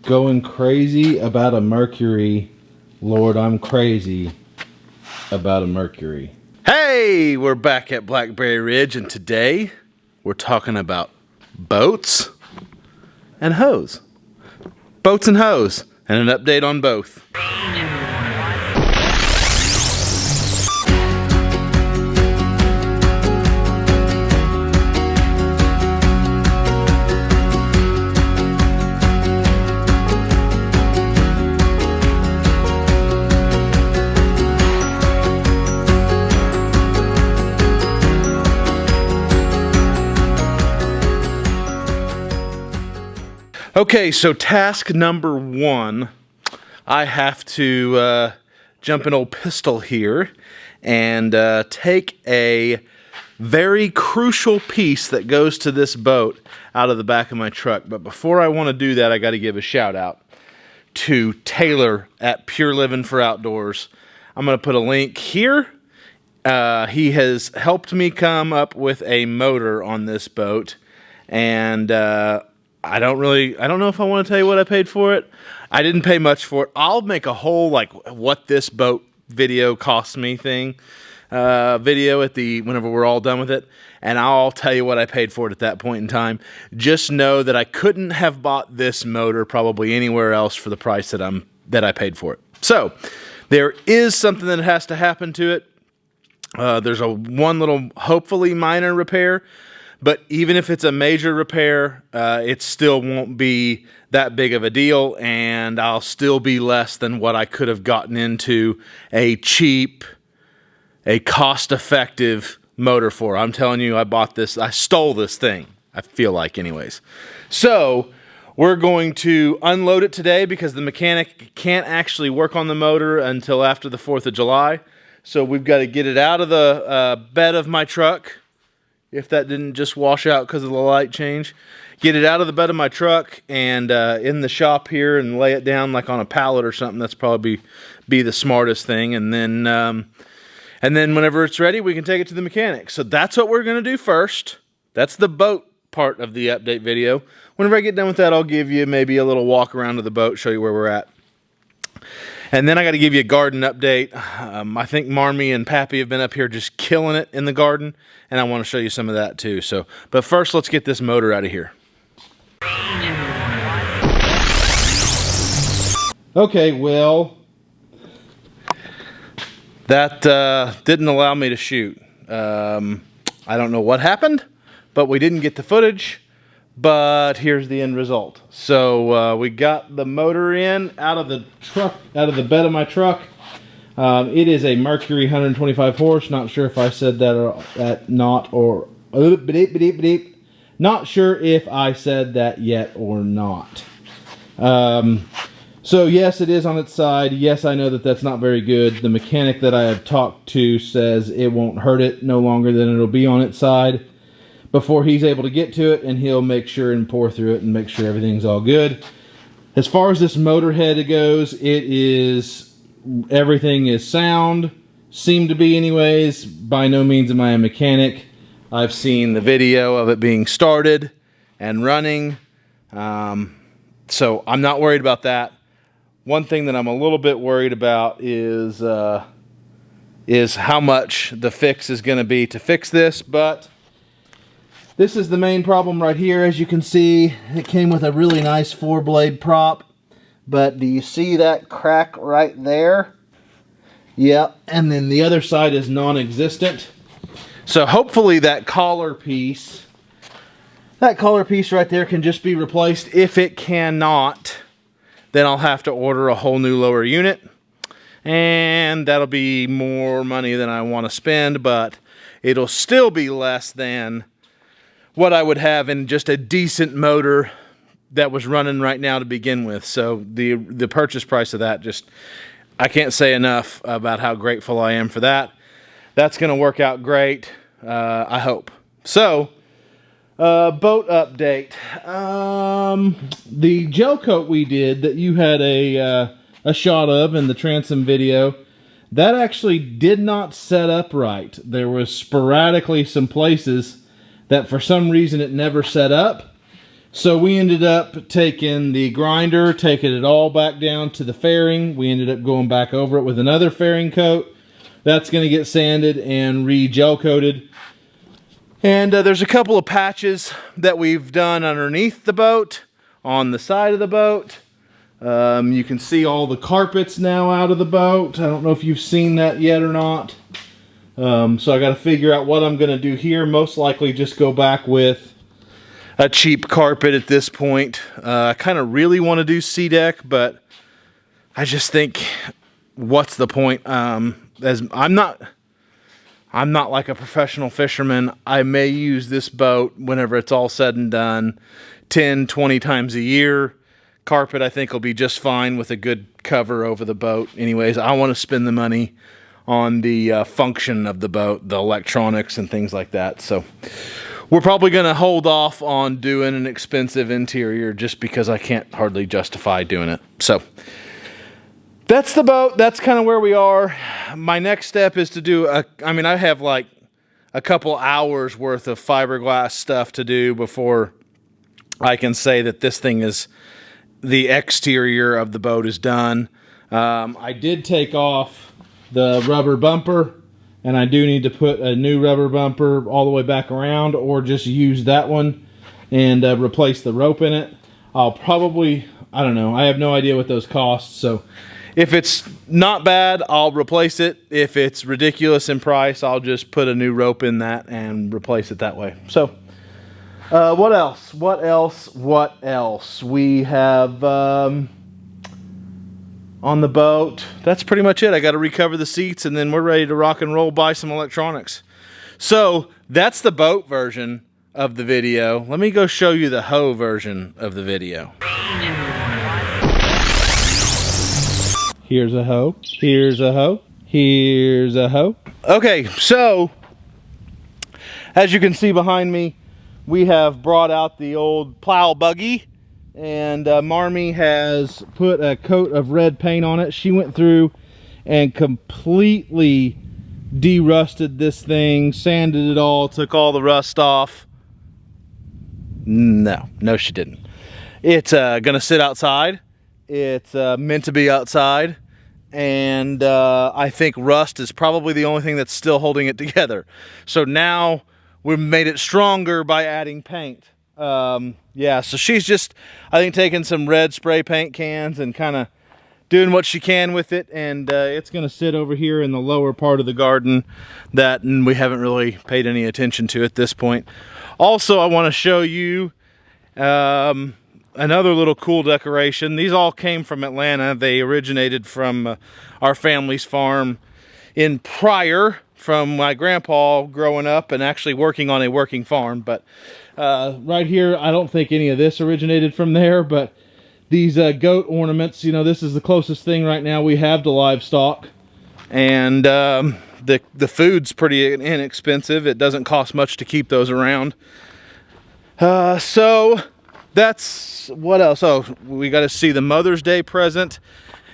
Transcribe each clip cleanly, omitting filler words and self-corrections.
going crazy about a Mercury. Lord, I'm crazy about a Mercury. Hey, we're back at Blackberry Ridge, and today we're talking about boats and hose. Boats and hose, and an update on both. Okay, so task number one, I have to jump an old pistol here and take a very crucial piece that goes to this boat out of the back of my truck. But before I want to do that, I got to give a shout out to Taylor at Pure Living for Outdoors. I'm going to put a link here. He has helped me come up with a motor on this boat, and I don't know if I want to tell you what I paid for it. I didn't pay much for it. I'll make a whole, like, what this boat video cost me thing, video whenever we're all done with it. And I'll tell you what I paid for it at that point in time. Just know that I couldn't have bought this motor probably anywhere else for the price that I paid for it. So there is something that has to happen to it. There's one little, hopefully minor repair. But even if it's a major repair, it still won't be that big of a deal, and I'll still be less than what I could have gotten into a cheap, a cost-effective motor for. I'm telling you, I stole this thing, I feel like anyways. So we're going to unload it today because the mechanic can't actually work on the motor until after the 4th of July. So we've got to get it out of the bed of my truck. If that didn't just wash out because of the light change, get it out of the bed of my truck and in the shop here and lay it down like on a pallet or something. That's probably be the smartest thing. And then whenever it's ready, we can take it to the mechanic. So that's what we're going to do first. That's the boat part of the update video. Whenever I get done with that, I'll give you maybe a little walk around to the boat, show you where we're at. And then I got to give you a garden update. I think Marmy and Pappy have been up here just killing it in the garden, and I want to show you some of that too. So, but first, let's get this motor out of here. Okay, well, that didn't allow me to shoot. I don't know what happened, but we didn't get the footage. But here's the end result. So we got the motor out of the bed of my truck. It is a Mercury 125 horse. Not sure if I said that not sure if I said that yet or not. So yes, it is on its side. Yes, I know that that's not very good. The mechanic that I have talked to says it won't hurt it no longer than it'll be on its side before he's able to get to it, and he'll make sure and pour through it and make sure everything's all good. As far as this motor head goes, everything is sound, seemed to be anyways. By no means am I a mechanic. I've seen the video of it being started and running, so I'm not worried about that. One thing that I'm a little bit worried about is how much the fix is going to be to fix this, but this is the main problem right here. As you can see, it came with a really nice 4-blade prop. But do you see that crack right there? Yeah, and then the other side is non-existent. So hopefully that collar piece right there can just be replaced. If it cannot, then I'll have to order a whole new lower unit. And that'll be more money than I want to spend, but it'll still be less than what I would have in just a decent motor that was running right now to begin with. So the purchase price of that, I can't say enough about how grateful I am for that. That's going to work out great, I hope. So, boat update. The gel coat we did that you had a shot of in the transom video, that actually did not set up right. There was sporadically some places that for some reason it never set up. So we ended up taking the grinder, taking it all back down to the fairing. We ended up going back over it with another fairing coat. That's going to get sanded and re-gel coated. And there's a couple of patches that we've done underneath the boat, on the side of the boat. You can see all the carpets now out of the boat. I don't know if you've seen that yet or not. So I got to figure out what I'm going to do here. Most likely just go back with a cheap carpet at this point. I kind of really want to do sea deck, but I just think, what's the point? As I'm not like a professional fisherman. I may use this boat whenever it's all said and done 10, 20 times a year. Carpet, I think, will be just fine with a good cover over the boat. Anyways, I want to spend the money on the function of the boat, the electronics and things like that. So we're probably going to hold off on doing an expensive interior just because I can't hardly justify doing it. So that's the boat. That's kind of where we are. My next step is to do I have like a couple hours worth of fiberglass stuff to do before I can say that this thing is, the exterior of the boat is done. I did take off the rubber bumper, and I do need to put a new rubber bumper all the way back around, or just use that one and replace the rope in it. I'll probably, I don't know, I have no idea what those cost, so if it's not bad, I'll replace it. If it's ridiculous in price, I'll just put a new rope in that and replace it that way. So what else? What else? We have on the boat. That's pretty much it. I got to recover the seats, and then we're ready to rock and roll, buy some electronics. So that's the boat version of the video. Let me go show you the hoe version of the video. Here's a hoe. Here's a hoe. Here's a hoe. Okay, so as you can see behind me, we have brought out the old plow buggy, and Marmee has put a coat of red paint on it. She went through and completely de-rusted this thing, sanded it all, took all the rust off. No, she didn't. It's gonna sit outside. It's meant to be outside, and I think rust is probably the only thing that's still holding it together. So now we've made it stronger by adding paint. Yeah, so she's just, I think, taking some red spray paint cans and kind of doing what she can with it, and it's going to sit over here in the lower part of the garden that we haven't really paid any attention to at this point. Also, I want to show you another little cool decoration. These all came from Atlanta. They originated from our family's farm in Pryor, from my grandpa growing up and actually working on a working farm. But right here, I don't think any of this originated from there, but these goat ornaments, you know, this is the closest thing right now we have to livestock. And the food's pretty inexpensive. It doesn't cost much to keep those around. So that's, what else? Oh, we got to see the Mother's Day present,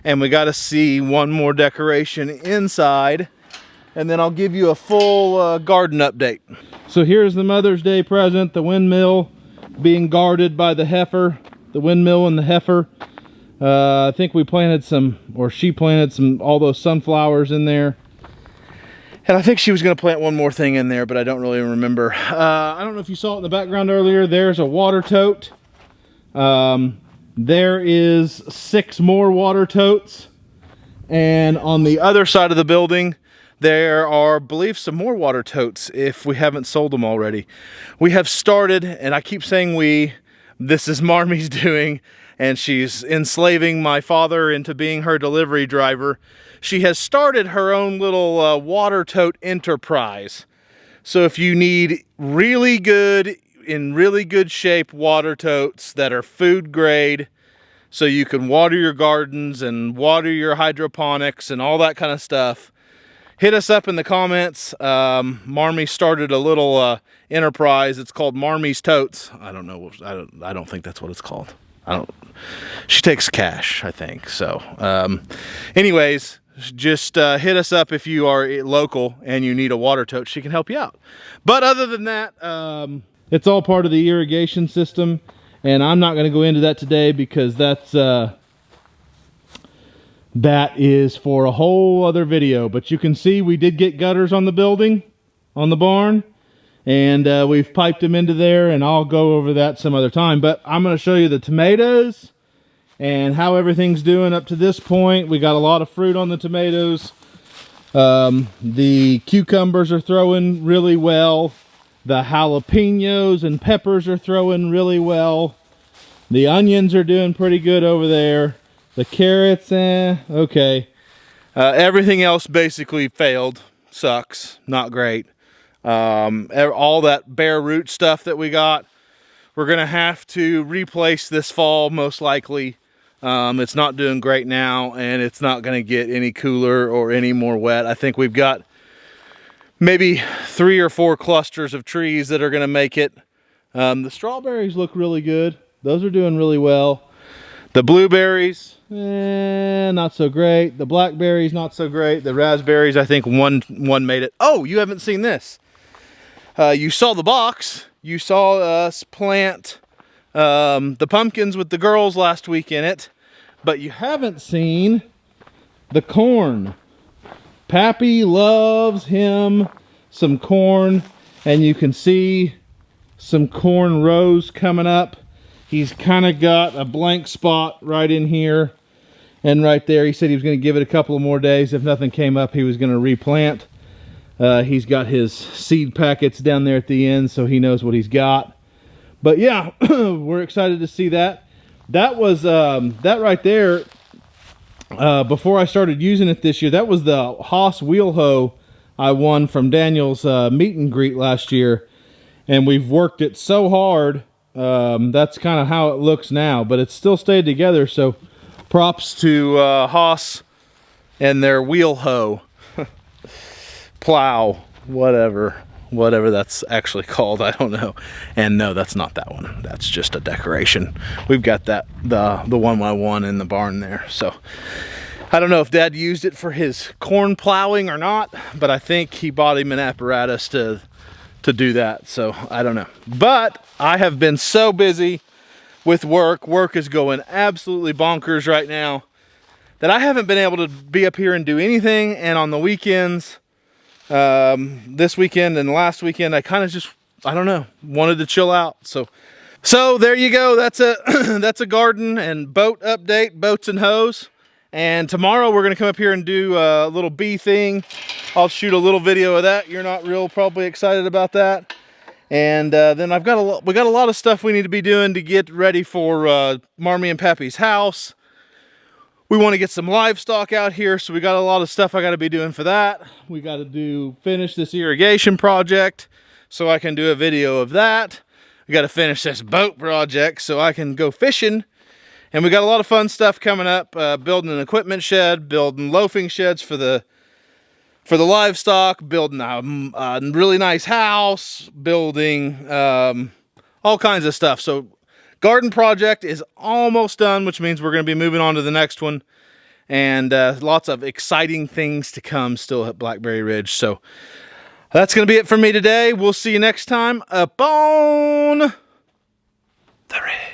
and we got to see one more decoration inside, and then I'll give you a full garden update. So here's the Mother's Day present, the windmill being guarded by the heifer, the windmill and the heifer. I think we planted some, or she planted some, all those sunflowers in there. And I think she was going to plant one more thing in there, but I don't really remember. I don't know if you saw it in the background earlier. There's a water tote. There is 6 more water totes. And on the other side of the building, there are, I believe, some more water totes if we haven't sold them already. We have started, and I keep saying we, this is Marmee's doing, and she's enslaving my father into being her delivery driver. She has started her own little water tote enterprise. So if you need really good, in really good shape water totes that are food grade, so you can water your gardens and water your hydroponics and all that kind of stuff, hit us up in the comments. Marmee started a little enterprise. It's called Marmee's Totes. I don't know. I don't think that's what it's called. She takes cash, I think. So anyways, just hit us up if you are local and you need a water tote. She can help you out. But other than that, it's all part of the irrigation system. And I'm not going to go into that today because that is for a whole other video. But you can see we did get gutters on the building, on the barn. And we've piped them into there, and I'll go over that some other time. But I'm going to show you the tomatoes and how everything's doing up to this point. We got a lot of fruit on the tomatoes. The cucumbers are throwing really well. The jalapenos and peppers are throwing really well. The onions are doing pretty good over there. The carrots, okay. Everything else basically failed. Sucks. Not great. All that bare root stuff that we got, we're gonna have to replace this fall most likely. It's not doing great now, and it's not gonna get any cooler or any more wet. I think we've got maybe 3 or 4 clusters of trees that are gonna make it. The strawberries look really good. Those are doing really well. The blueberries, not so great. The blackberries, not so great. The raspberries, I think one made it. Oh, you haven't seen this. You saw the box. You saw us plant the pumpkins with the girls last week in it, but you haven't seen the corn. Pappy loves him some corn, and you can see some corn rows coming up. He's kind of got a blank spot right in here and right there. He said he was going to give it a couple of more days. If nothing came up, he was going to replant. He's got his seed packets down there at the end, so he knows what he's got. But yeah, we're excited to see that. That was, that right there, before I started using it this year, that was the Haas wheel hoe I won from Daniel's meet and greet last year. And we've worked it so hard. That's kind of how it looks now, but it's still stayed together, so props to Haas and their wheel hoe. Plow, whatever that's actually called, I don't know. And no, that's not that one. That's just a decoration. We've got that the one I won in the barn there. So I don't know if Dad used it for his corn plowing or not, but I think he bought him an apparatus to do that. So I don't know. But I have been so busy with work. Work is going absolutely bonkers right now that I haven't been able to be up here and do anything. And on the weekends, this weekend and last weekend, I kind of just, I don't know, wanted to chill out. So there you go. That's a garden and boat update, boats and hose. And tomorrow we're going to come up here and do a little bee thing. I'll shoot a little video of that. You're not probably excited about that. And then we got a lot of stuff we need to be doing to get ready for Marmy and Pappy's house. We want to get some livestock out here, so we got a lot of stuff I got to be doing for that. We got to finish this irrigation project so I can do a video of that. We got to finish this boat project so I can go fishing. And we got a lot of fun stuff coming up, building an equipment shed, building loafing sheds for the livestock, building a really nice house, building all kinds of stuff. So garden project is almost done, which means we're going to be moving on to the next one. And lots of exciting things to come still at Blackberry Ridge. So that's going to be it for me today. We'll see you next time up on the ridge.